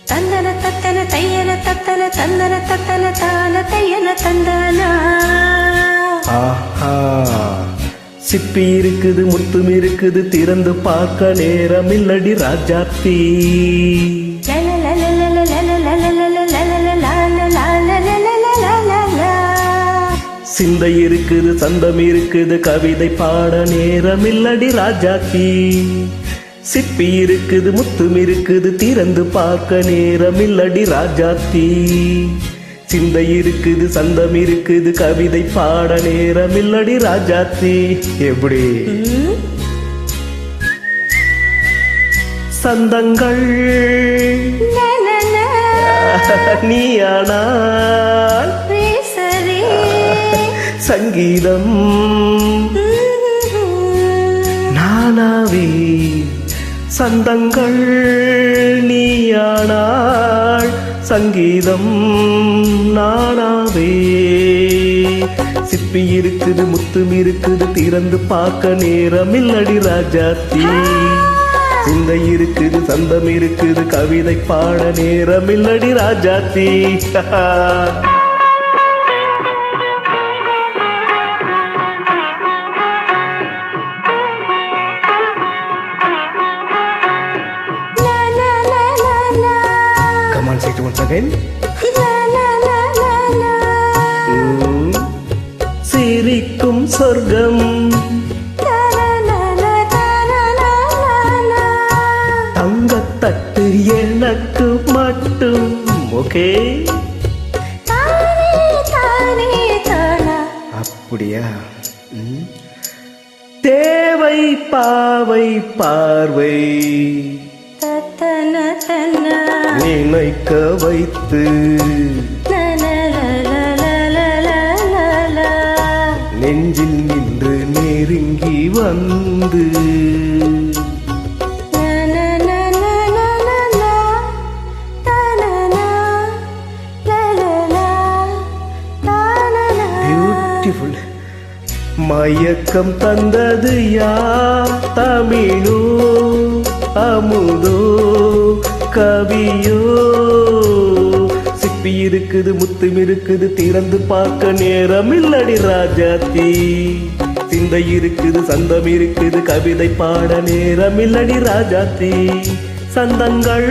தந்தன தத்தன தையன தத்தன தந்தன தத்தன தான தையன தந்தானா. ஆஹா, சிப்பி இருக்குது முத்தும் இருக்குது திறந்து பார்க்க நேரம் இல்லடி ராஜாத்தி. சிந்தை இருக்குது சந்தம் இருக்குது கவிதை பாட நேரம் இல்லடி ராஜாத்தி. சிப்பி இருக்குது முத்தும் இருக்குது திறந்து பார்க்க நேரம் இல்லடி ராஜாத்தி. சிந்தை இருக்குது சந்தம் இருக்குது கவிதை பாட நேரம் இல்லடி ராஜாத்தி. எப்படி சந்தங்கள் நீயானால் சங்கீதம் நானாவே. சந்தங்கள் நீயானால் சங்கீதம் நானாவே. சிப்பி இருக்குது முத்தும் இருக்குது திறந்து பார்க்க நேரம் இல்லடி ராஜாத்தி. சிந்தை இருக்குது சந்தம் இருக்குது கவிதை பாட நேரம் இல்லடி Rajathi. Come on, say it once again. சிரிக்கும் சொர்க்கம் தங்கத்தட்டு எனக்கு மட்டும். ஓகே, அப்படியா? தேவை பாவை பார்வை நினைக்க வைத்து நெஞ்சில் நின்று நெருங்கி வந்து பியூட்டிஃபுல். மயக்கம் தந்தது யார்? தமிழோ அமுதோ கவியோ? சிப்பி இருக்குது முத்தும் இருக்குது திறந்து பார்க்க நேரம் இல்லடி ராஜாத்தி. சிந்தை இருக்குது சந்தம் இருக்குது கவிதை பாட நேரம் இல்லடி ராஜாத்தி. சந்தங்கள்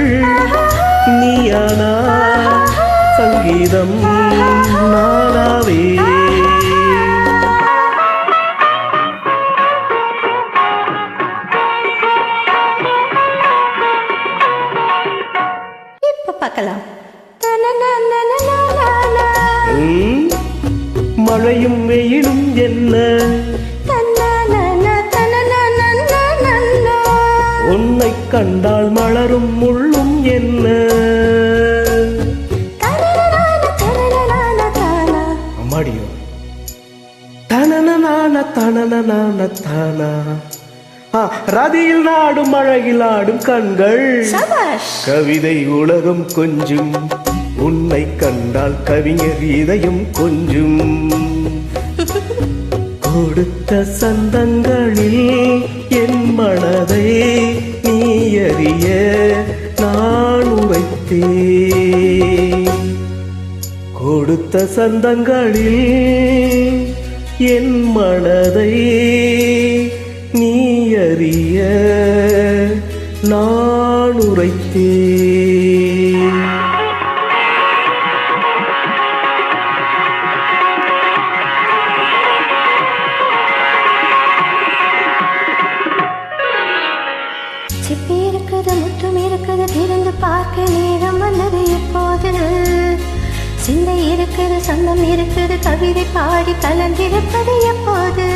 நீயானா சங்கீதம் நானாவே. பார்க்கலாம். மழையும் வெயிலும் என்ன உன்னை கண்டால் மலரும் முள்ளும் என்ன? அம்மாடியோ தனன தனன தானா. ரதியில் நாடும் அழகில் ஆடும் கண்கள் கவிதை உலகம் கொஞ்சும். உன்னை கண்டால் கவிஞர் இதயம் கொஞ்சும். கொடுத்த சந்தங்களில் என் மனதை நீ அறிய நான் உரைத்தேன். கொடுத்த சந்தங்களில் என் மனதை நீ அறிய நான் உரைத்தேன். சிப்பி இருக்குது முத்தும் இருக்குது திறந்து பார்க்க நேரம் வந்தது எப்போது? சிந்தை இருக்குது சந்தம் இருக்குது கவிதை பாடி கலந்திருப்பது எப்போது?